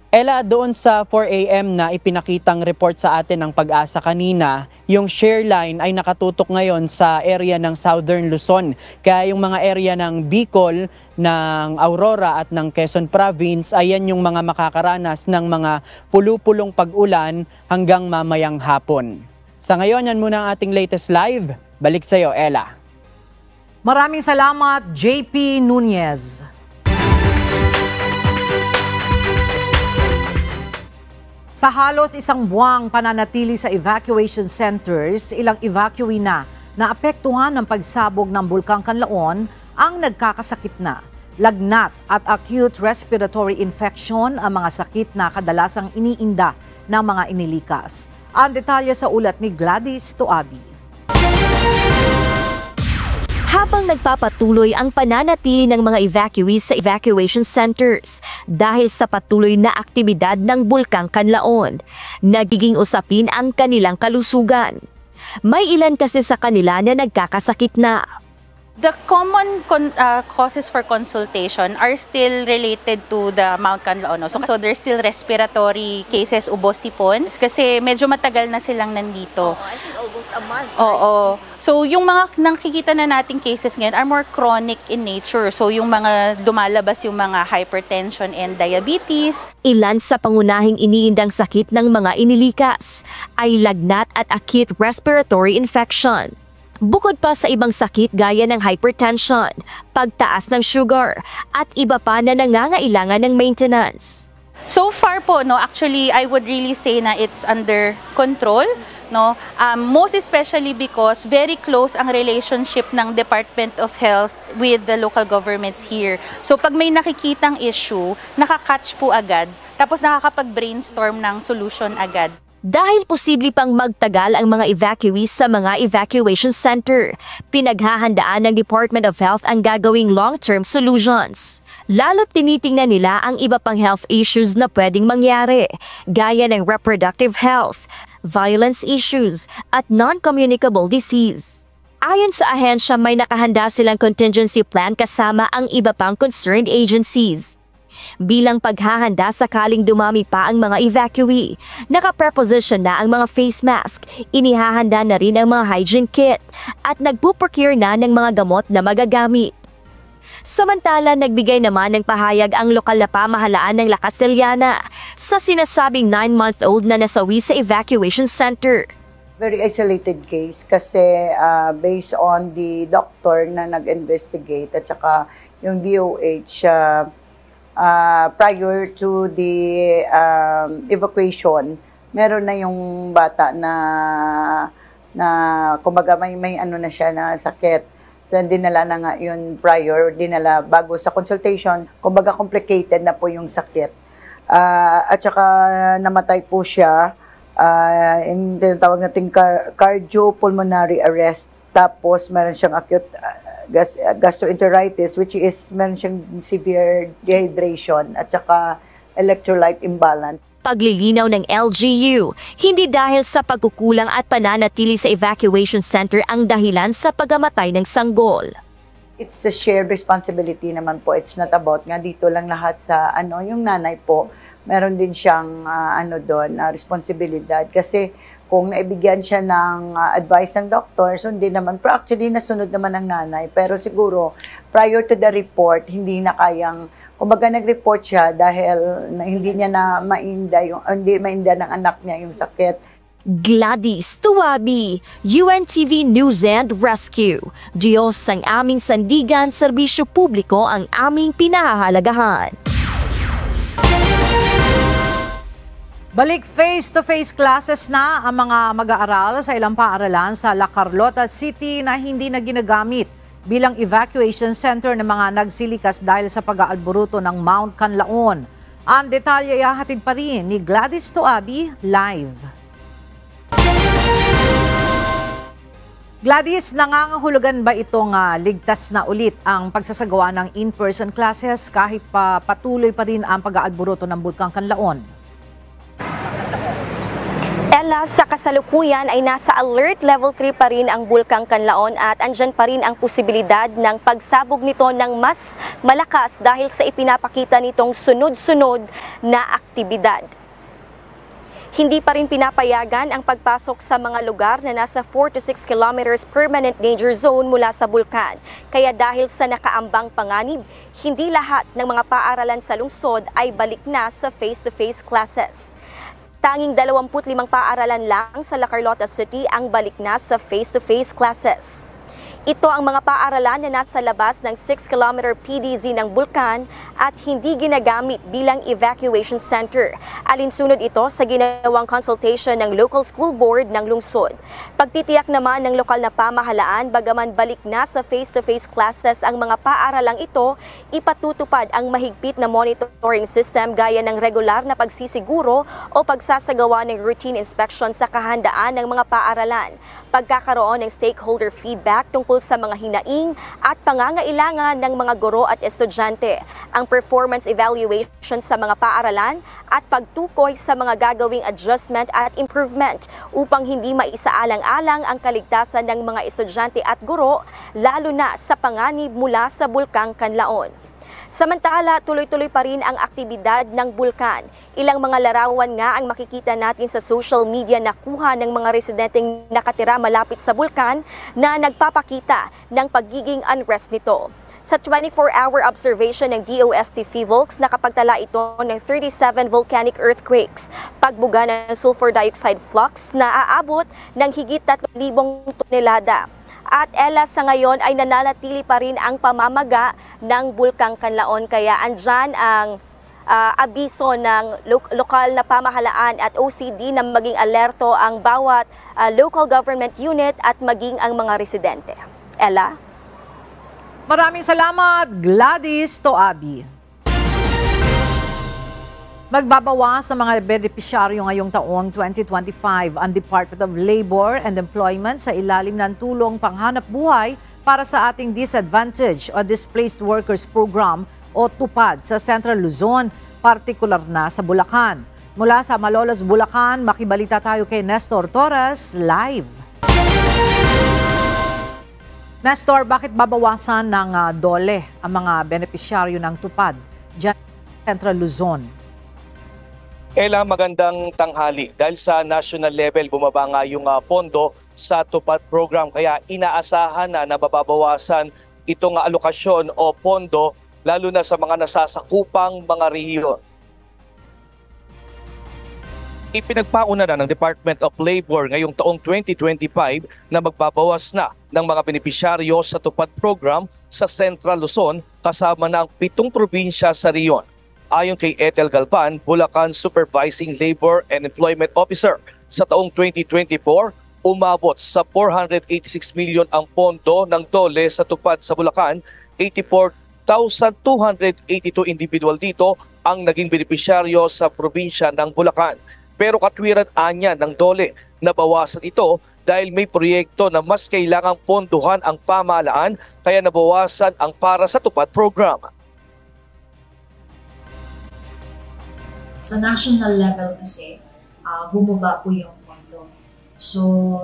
Ella, doon sa 4 a.m. na ipinakitang report sa atin ng PAGASA kanina, yung shear line ay nakatutok ngayon sa area ng Southern Luzon. Kaya yung mga area ng Bicol, ng Aurora at ng Quezon Province, ayan yung mga makakaranas ng mga pulu-pulong pag-ulan hanggang mamayang hapon. Sa ngayon, yan muna ang ating latest live. Balik sa iyo, Ella. Maraming salamat, JP Nunez. Sa halos isang buwang pananatili sa evacuation centers, ilang evacuee na naapektuhan ng pagsabog ng Bulkang Kanlaon ang nagkakasakit na. Lagnat at acute respiratory infection ang mga sakit na kadalasang iniinda ng mga inilikas. Ang detalye sa ulat ni Gladys Toabi. Habang nagpapatuloy ang pananatili ng mga evacuees sa evacuation centers dahil sa patuloy na aktibidad ng Bulkang Kanlaon, nagiging usapin ang kanilang kalusugan. May ilan kasi sa kanila na nagkakasakit na. The common causes for consultation are still related to the Mount Kanlaon. So there's still respiratory cases, ubo, sipon. Kasi medyo matagal na silang nandito. I think almost a month. Oo. So yung mga nakikita na nating cases ngayon are more chronic in nature. So yung mga lumalabas yung mga hypertension and diabetes. Ilan sa pangunahing iniindang sakit ng mga inilikas ay lagnat at acute respiratory infection. Bukod pa sa ibang sakit gaya ng hypertension, pagtaas ng sugar, at iba pa na nangangailangan ng maintenance. So far po, actually, I would really say na it's under control. Most especially because very close ang relationship ng Department of Health with the local governments here. So pag may nakikitang issue, nakakatch po agad, tapos nakakapag-brainstorm ng solution agad. Dahil posible pang magtagal ang mga evacuees sa mga evacuation center, pinaghahandaan ng Department of Health ang gagawing long-term solutions. Lalo't tinitingnan nila ang iba pang health issues na pwedeng mangyari, gaya ng reproductive health, violence issues, at non-communicable disease. Ayon sa ahensya, may nakahanda silang contingency plan kasama ang iba pang concerned agencies. Bilang paghahanda sakaling dumami pa ang mga evacuee, naka-preposition na ang mga face mask, inihahanda na rin ang mga hygiene kit, at nagpuprocure na ng mga gamot na magagamit. Samantala, nagbigay naman ng pahayag ang lokal na pamahalaan ng La Castellana sa sinasabing 9-month-old na nasawi sa evacuation center. Very isolated case kasi based on the doctor na nag-investigate at saka yung DOH prior to the evacuation, meron na yung bata na kumbaga may ano na siya na sakit. So, dinala na nga yun prior, dinala bago sa consultation, kumbaga complicated na po yung sakit. At saka namatay po siya, yung tinatawag natin cardiopulmonary arrest. Tapos meron siyang acute gastroenteritis, which is meron siyang severe dehydration at saka electrolyte imbalance. Paglilinaw ng LGU, hindi dahil sa pagkukulang at pananatili sa evacuation center ang dahilan sa pagkamatay ng sanggol. It's a shared responsibility naman po. It's not about nga dito lang lahat sa yung nanay po. Meron din siyang responsibilidad kasi kung naibigyan siya ng advice ng doktor, sundin naman. Pero actually, nasunod naman ng nanay. Pero siguro, prior to the report, hindi na kayang. Kumbaga nag-report siya dahil hindi niya na hindi mainda ng anak niya yung sakit. Gladys Tuwabi, UNTV News and Rescue. Diyos ang aming sandigan, serbisyo publiko ang aming pinahahalagahan. Balik face-to-face classes na ang mga mag-aaral sa ilang paaralan sa La Carlota City na hindi na ginagamit bilang evacuation center ng mga nagsilikas dahil sa pag-aalboruto ng Mount Canlaon. Ang detalye ay hatid pa rin ni Gladys Tuabi live. Gladys, nangangahulugan ba itong ligtas na ulit ang pagsasagawa ng in-person classes kahit pa patuloy pa rin ang pag-aalboruto ng Bulkang Canlaon? Ella, sa kasalukuyan ay nasa alert level 3 pa rin ang Bulkang Canlaon at andyan pa rin ang posibilidad ng pagsabog nito ng mas malakas dahil sa ipinapakita nitong sunod-sunod na aktibidad. Hindi pa rin pinapayagan ang pagpasok sa mga lugar na nasa 4 to 6 kilometers permanent danger zone mula sa bulkan. Kaya dahil sa nakaambang panganib, hindi lahat ng mga paaralan sa lungsod ay balik na sa face-to-face classes. Tanging 25 paaralan lang sa La Carlota City ang balik na sa face-to-face classes. Ito ang mga paaralan na nasa labas ng 6-kilometer PDZ ng bulkan at hindi ginagamit bilang evacuation center. Alinsunod ito sa ginawang consultation ng local school board ng lungsod. Pagtitiyak naman ng lokal na pamahalaan, bagaman balik na sa face-to-face classes ang mga paaralang ito, ipatutupad ang mahigpit na monitoring system gaya ng regular na pagsisiguro o pagsasagawa ng routine inspection sa kahandaan ng mga paaralan. Pagkakaroon ng stakeholder feedback tungkol sa mga hinaing at pangangailangan ng mga guro at estudyante, ang performance evaluation sa mga paaralan at pagtukoy sa mga gagawing adjustment at improvement upang hindi maisaalang-alang ang kaligtasan ng mga estudyante at guro, lalo na sa panganib mula sa Bulkang Canlaon. Samantala, tuloy-tuloy pa rin ang aktibidad ng bulkan. Ilang mga larawan nga ang makikita natin sa social media na kuha ng mga residenteng nakatira malapit sa bulkan na nagpapakita ng pagiging unrest nito. Sa 24-hour observation ng DOST PHIVOLCS, nakapagtala ito ng 37 volcanic earthquakes, pagbuga ng sulfur dioxide flux na aabot ng higit 3,000 tonelada. At Ella, sa ngayon ay nananatili pa rin ang pamamaga ng Bulkang Canlaon, kaya andyan ang abiso ng lokal na pamahalaan at OCD na maging alerto ang bawat local government unit at maging ang mga residente. Ella? Maraming salamat, Gladys Tuabi. Magbabawas sa mga benepisyaryo ngayong taong 2025 ang Department of Labor and Employment sa ilalim ng tulong panghanap buhay para sa ating Disadvantaged o Displaced Workers Program o TUPAD sa Central Luzon, partikular na sa Bulacan. Mula sa Malolos, Bulacan, makibalita tayo kay Nestor Torres live. Nestor, bakit babawasan ng DOLE ang mga benepisyaryo ng TUPAD dyan sa Central Luzon? Ella, magandang tanghali. Dahil sa national level, bumaba nga yung pondo sa TUPAD program. Kaya inaasahan na nababawasan itong alokasyon o pondo lalo na sa mga nasasakupang mga rehiyon. Ipinagpauna na ng Department of Labor ngayong taong 2025 na magbabawas na ng mga benepisyaryo sa Tupad Program sa Central Luzon kasama na ang 7 probinsya sa riyon. Ayon kay Ethel Galpan, Bulacan Supervising Labor and Employment Officer, sa taong 2024, umabot sa 486 million ang pondo ng DOLE sa Tupad sa Bulacan. 84,282 individual dito ang naging benepisyaryo sa probinsya ng Bulacan. Pero katwiran anya ng DOLE, nabawasan ito dahil may proyekto na mas kailangang ponduhan ang pamahalaan kaya nabawasan ang para sa Tupad Program. Sa national level kasi, bumaba po yung pondo. So,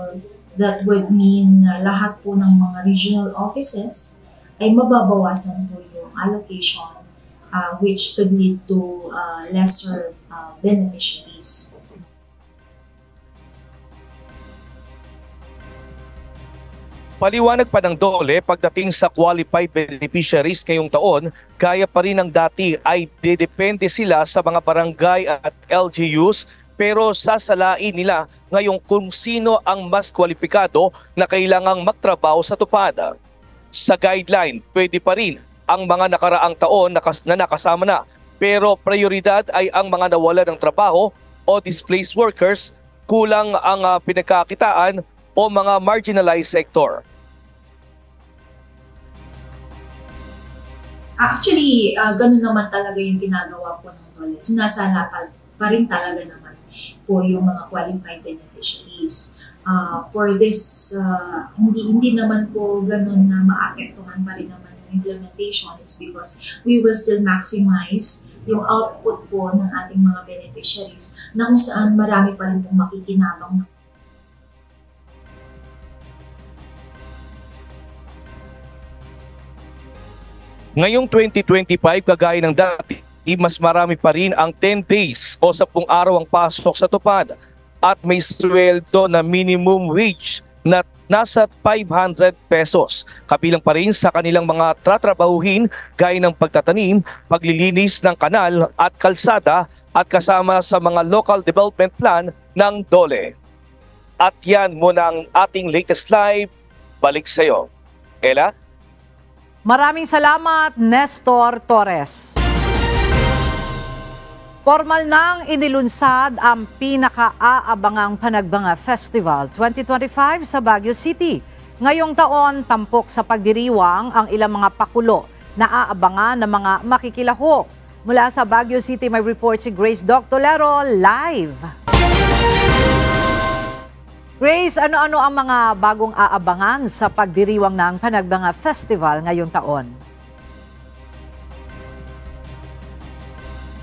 that would mean na lahat po ng mga regional offices ay mababawasan po yung allocation, which could lead to lesser beneficiaries. Paliwanag pa ng DOLE, pagdating sa qualified beneficiaries ngayong taon, gaya pa rin ng dati ay dedepende sila sa mga barangay at LGUs, pero sasalain nila ngayong kung sino ang mas kwalipikado na kailangang magtrabaho sa tupad. Sa guideline, pwede pa rin ang mga nakaraang taon na nakasama na, pero prioridad ay ang mga nawala ng trabaho o displaced workers, kulang ang pinagkakitaan o mga marginalized sector. Actually, ganun naman talaga yung ginagawa po ng DOLE. Sinasala pa rin talaga naman po yung mga qualified beneficiaries. For this, hindi naman po ganun na maapektuhan pa rin naman yung implementation. It's because we will still maximize yung output po ng ating mga beneficiaries na kung saan marami pa rin pong makikinabang. Ngayong 2025, kagaya ng dati, mas marami pa rin ang 10 days o 10 araw ang pasok sa tupad at may sweldo na minimum wage na nasa 500 pesos. Kabilang pa rin sa kanilang mga tatrabahuhin gaya ng pagtatanim, paglilinis ng kanal at kalsada at kasama sa mga local development plan ng DOLE. At yan muna ang ating latest live. Balik sa iyo. Ella? Maraming salamat, Nestor Torres. Formal nang inilunsad ang pinaka-aabangang Panagbanga Festival 2025 sa Baguio City. Ngayong taon, tampok sa pagdiriwang ang ilang mga pakulo na aabangan ng mga makikilahok. Mula sa Baguio City, may report si Grace Doctolero live. Grace, ano-ano ang mga bagong aabangan sa pagdiriwang ng Panagbanga Festival ngayong taon?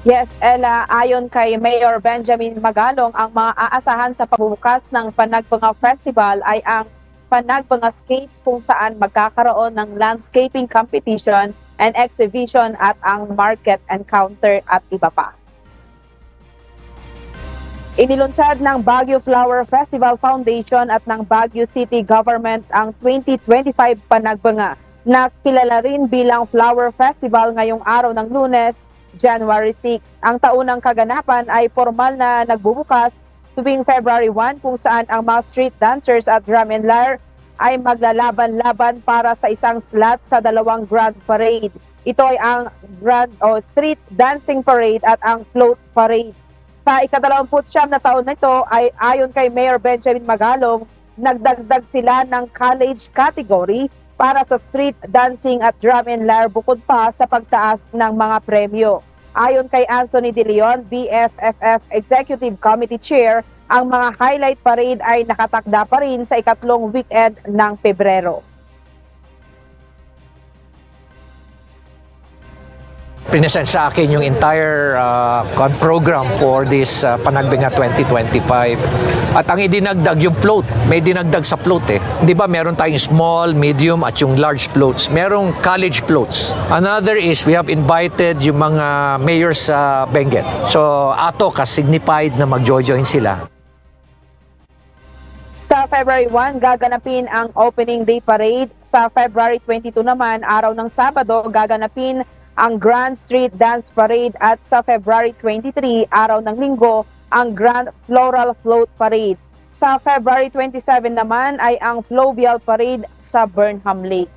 Yes, Ella, ayon kay Mayor Benjamin Magalong, ang mga aasahan sa pagbubukas ng Panagbanga Festival ay ang Panagbanga Scapes kung saan magkakaroon ng landscaping competition and exhibition at ang market encounter at iba pa. Inilunsad ng Baguio Flower Festival Foundation at ng Baguio City Government ang 2025 Panagbanga na kilala rin bilang Flower Festival ngayong araw ng Lunes, January 6. Ang taunang kaganapan ay formal na nagbubukas tuwing February 1 kung saan ang mga street dancers at drum and lyre ay maglalaban-laban para sa isang slot sa dalawang grand parade. Ito ay ang street dancing parade at ang float parade. Sa ika-29 na taon na ito ay ayon kay Mayor Benjamin Magalong, nagdagdag sila ng college category para sa street dancing at drum and lyre bukod pa sa pagtaas ng mga premyo. Ayon kay Anthony De Leon, BFFF Executive Committee Chair, ang mga highlight parade ay nakatakda pa rin sa ikatlong weekend ng Pebrero. Pinesent sa akin yung entire program for this Panagbanga 2025. At ang idinagdag yung float, may dinagdag sa float eh. Di ba meron tayong small, medium at yung large floats. Merong college floats. Another is we have invited yung mga mayors sa Benguet. So ato ka signified na mag-join sila. Sa February 1, gaganapin ang Opening Day Parade. Sa February 22 naman, araw ng Sabado, gaganapin ang Grand Street Dance Parade. At sa February 23, araw ng Linggo, ang Grand Floral Float Parade. Sa February 27 naman ay ang Fluvial Parade sa Burnham Lake.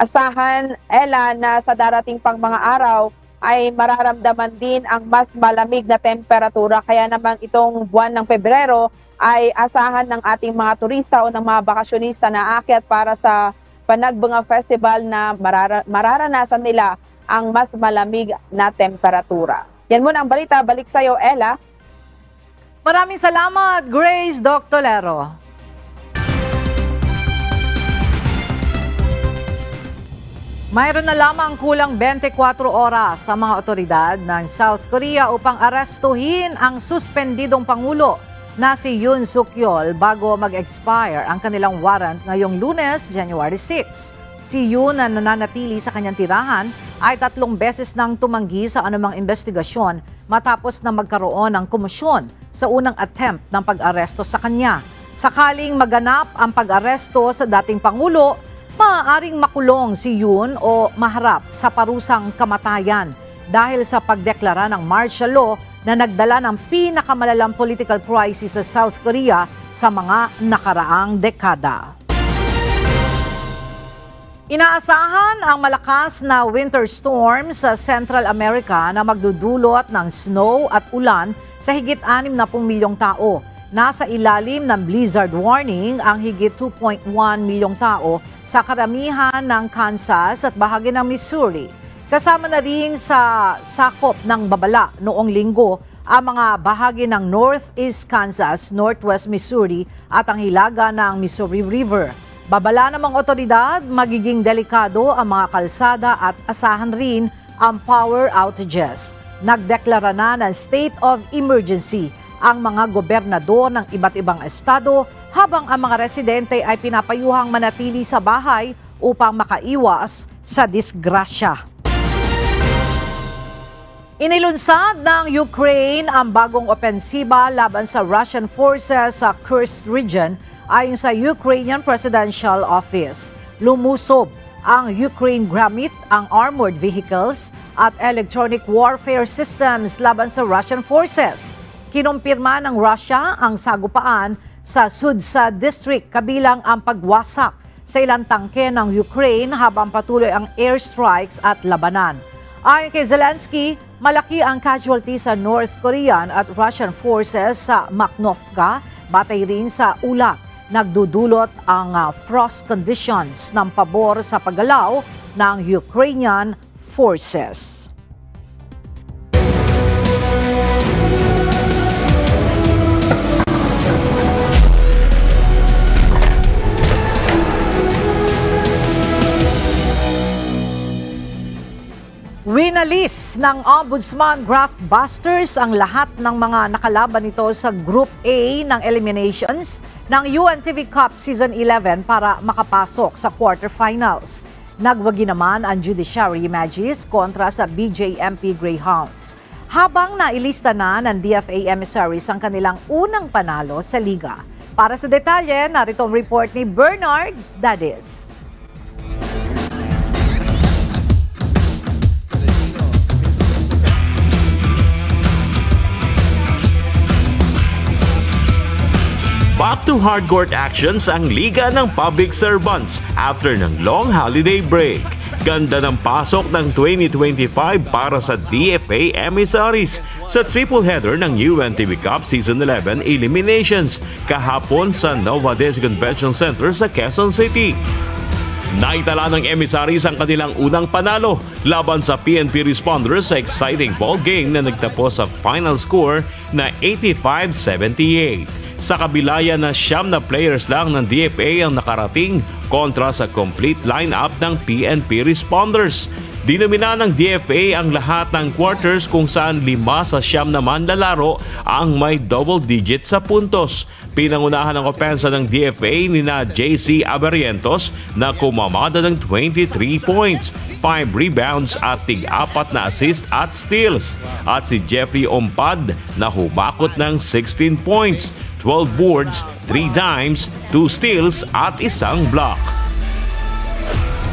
Asahan, Ella, na sa darating pang mga araw ay mararamdaman din ang mas malamig na temperatura. Kaya naman itong buwan ng Pebrero ay asahan ng ating mga turista o ng mga bakasyonista na aakyat para sa Panagbunga Festival na mararanasan nila ang mas malamig na temperatura. Yan muna ang balita. Balik sa iyo, Ella. Maraming salamat, Grace Doctolero. Mayroon na lamang kulang 24 oras sa mga otoridad ng South Korea upang arestuhin ang suspendidong Pangulo na si Yoon Suk-yeol bago mag-expire ang kanilang warrant ngayong Lunes, January 6. Si Yoon na nananatili sa kanyang tirahan ay 3 beses nang tumanggi sa anumang investigasyon matapos na magkaroon ng komosyon sa unang attempt ng pag-aresto sa kanya. Sakaling maganap ang pag-aresto sa dating Pangulo, maaaring makulong si Yoon o maharap sa parusang kamatayan dahil sa pagdeklara ng martial law na nagdala ng pinakamalalang political crisis sa South Korea sa mga nakaraang dekada. Inaasahan ang malakas na winter storm sa Central America na magdudulot ng snow at ulan sa higit 60 milyong tao. Nasa ilalim ng blizzard warning ang higit 2.1 milyong tao sa karamihan ng Kansas at bahagi ng Missouri. Kasama na rin sa sakop ng babala noong linggo ang mga bahagi ng Northeast Kansas, Northwest Missouri at ang hilaga ng Missouri River. Babala ng mga otoridad, magiging delikado ang mga kalsada at asahan rin ang power outages. Nagdeklara na ng state of emergency ang mga gobernador ng iba't ibang estado habang ang mga residente ay pinapayuhang manatili sa bahay upang makaiwas sa disgrasya. Inilunsad ng Ukraine ang bagong opensiba laban sa Russian forces sa Kursk region ayon sa Ukrainian Presidential Office. Lumusob ang Ukraine gamit ang armored vehicles at electronic warfare systems laban sa Russian forces. Kinumpirma ng Russia ang sagupaan sa Sudsa District kabilang ang pagwasak sa ilang tangke ng Ukraine habang patuloy ang airstrikes at labanan. Ayon kay Zelensky, malaki ang casualty sa North Korean at Russian forces sa Makhnovka, batay rin sa ulap. Nagdudulot ang frost conditions ng pabor sa paggalaw ng Ukrainian forces. Winalis ng Ombudsman Graft Busters ang lahat ng mga nakalaban nito sa Group A ng eliminations ng UNTV Cup Season 11 para makapasok sa quarterfinals. Nagwagi naman ang Judiciary Magis kontra sa BJMP Greyhounds. Habang nailista na ng DFA emissaries ang kanilang unang panalo sa liga. Para sa detalye, narito ang report ni Bernard Dadis. Back to hardcourt actions ang Liga ng Public Servants after ng long holiday break. Ganda ng pasok ng 2025 para sa DFA emissaries sa triple header ng UNTV Cup Season 11 eliminations kahapon sa Nova Des Convention Center sa Quezon City. Naitala ng emissaries ang kanilang unang panalo laban sa PNP Responders sa exciting ball game na nagtapos sa final score na 85-78. Sa kabilaya na 9 na players lang ng DFA ang nakarating kontra sa complete lineup ng PNP Responders. Dinumina ng DFA ang lahat ng quarters kung saan 5 sa 9 naman lalaro ang may double digit sa puntos. Pinangunahan ang opensa ng DFA ni na JC Aberientos na kumamada ng 23 points, 5 rebounds at tig-4 na assist at steals. At si Jeffrey Ompad na humakot ng 16 points, 12 boards, 3 dimes, 2 steals at isang block.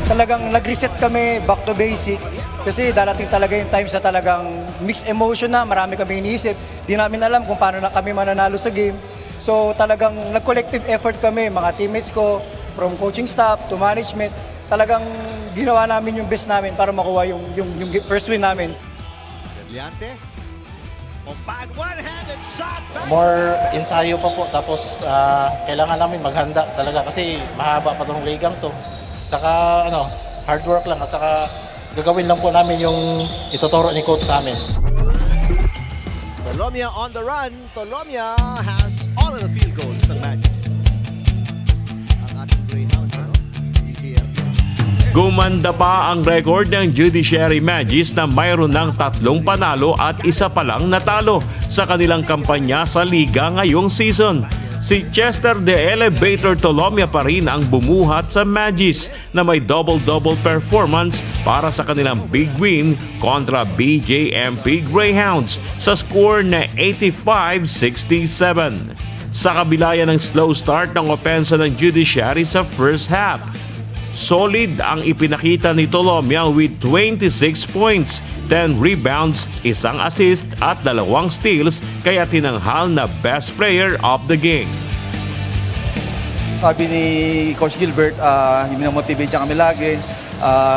Talagang nag-reset kami back to basic kasi darating talaga yung times na talagang mixed emotion na, marami kami iniisip. Di namin alam kung paano na kami mananalo sa game. So talagang nag-collective effort kami, mga teammates ko, from coaching staff to management. Talagang ginawa namin yung best namin para makuha yung first win namin. More ensayo pa po, tapos kailangan namin maghanda talaga kasi mahaba pa itong ligang to. Saka hard work lang at saka gagawin lang po namin yung ituturo ni coach sa amin. Tolomia on the run. Tolomia has all of the field goals ng Magic. Gumanda pa ang record ng Judiciary Magis na mayroon ng 3 panalo at 1 pa lang natalo sa kanilang kampanya sa liga ngayong season. Si Chester the Elevator Tolomia pa rin ang bumuhat sa Magis na may double-double performance para sa kanilang big win kontra BJMP Greyhounds sa score na 85-67. Sa kabila yan ng slow start ng opensa ng Judiciary sa first half, solid ang ipinakita ni Tolomia with 26 points, 10 rebounds, 1 assist at 2 steals kaya tinanghal na best player of the game. Sabi ni Coach Gilbert, motivate niya kami lagi.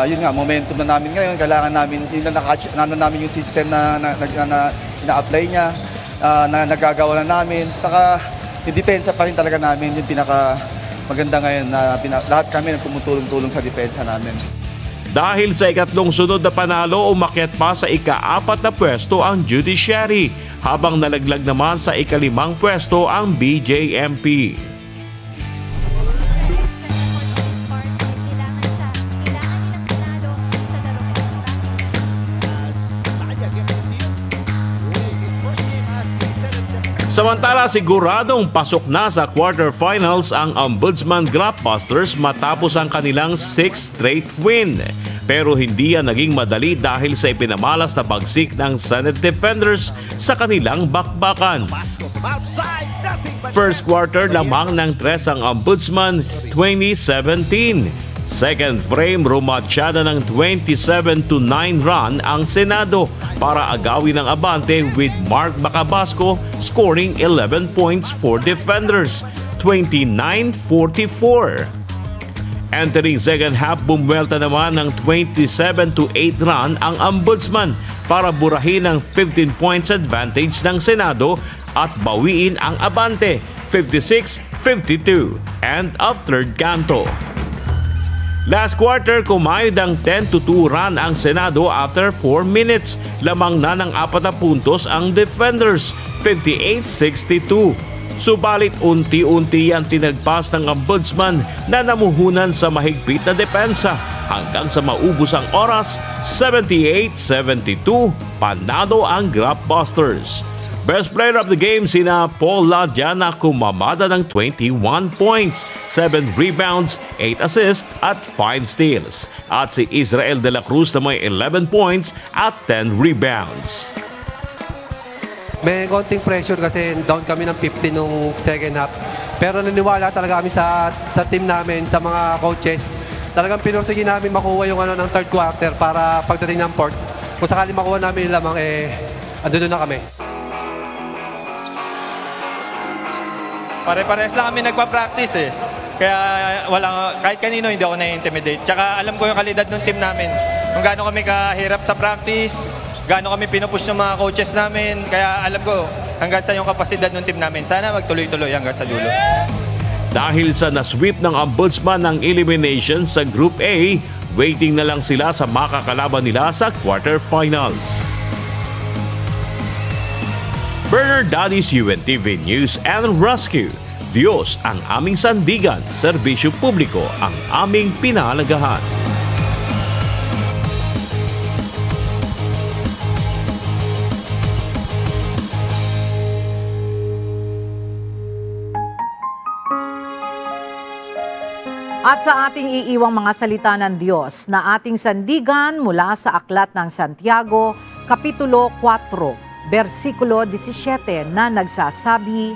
Yun nga, momentum na namin ngayon. Kailangan namin, yun na namin yung system na ina-apply niya, na nagagawa na namin. Saka yung depensa pa rin talaga namin, yung maganda ngayon na lahat kami nagtumutulong-tulong sa depensa namin. Dahil sa ikatlong sunod na panalo, umakyat pa sa ika-4 na pwesto ang Judiciary, habang nalaglag naman sa ika-5 pwesto ang BJMP. Samantala, siguradong pasok na sa quarterfinals ang Ombudsman Grappbusters matapos ang kanilang 6th straight win. Pero hindi yan naging madali dahil sa ipinamalas na bagsik ng Senate Defenders sa kanilang bakbakan. First quarter lamang ng 3 ang Ombudsman 2017. Second frame, rumatsyada ng 27-9 run ang Senado para agawin ang abante with Mark Bacabasco scoring 11 points for Defenders, 29-44. Entering second half, bumwelta naman ng 27-8 run ang Ombudsman para burahin ang 15 points advantage ng Senado at bawiin ang abante, 56-52, and of third canto. Last quarter, kumayod ang 10-2 run ang Senado after 4 minutes. Lamang na ng 4 na puntos ang Defenders, 58-62. Subalit unti-unti yan tinagpas ng Ombudsman na namuhunan sa mahigpit na depensa hanggang sa maubos ang oras, 78-72, panalo ang Grappbusters. Best player of the game sina Paul Ladja na kumamada ng 21 points, 7 rebounds, 8 assists at 5 steals. At si Israel de la Cruz na may 11 points at 10 rebounds. May konting pressure kasi down kami ng 50 nung second half. Pero naniwala talaga kami sa team namin, sa mga coaches. Talagang pinursige namin makuha yung ng third quarter para pagdating ng fourth. Kung sakali makuha namin lamang, andun na kami. Pare-parehas lang kami nagpa-practice Kaya kahit kanino hindi ako na-intimidate. Tsaka alam ko yung kalidad ng team namin. Kung gaano kami kahirap sa practice, gaano kami pinupush ng mga coaches namin. Kaya alam ko hanggang sa yung kapasidad ng team namin. Sana magtuloy-tuloy hanggang sa dulo. Dahil sa nasweep ng Ombudsman ng elimination sa Group A, waiting na lang sila sa makakalaban nila sa quarterfinals. Bernard Dadis, UNTV News and Rescue. Diyos ang aming sandigan, serbisyo publiko ang aming pinahalagahan. At sa ating iiwang mga salita ng Diyos na ating sandigan mula sa Aklat ng Santiago, Kapitulo 4, versikulo 17 na nagsasabi,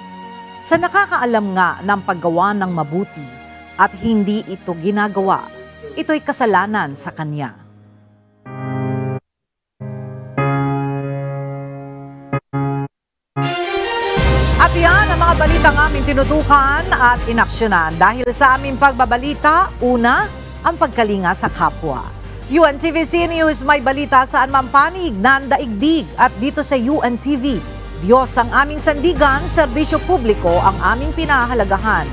Sa nakakaalam nga ng paggawa ng mabuti at hindi ito ginagawa, ito'y kasalanan sa kanya. At yan ang mga balitang aming tinutukan at inaksyonan. Dahil sa aming pagbabalita, una, ang pagkalinga sa kapwa. UNTVC News may balita saan mampanig ng daigdig at dito sa UNTV. Diyos ang aming sandigan, serbisyo publiko ang aming pinahalagahan.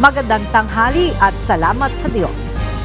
Magandang tanghali at salamat sa Diyos.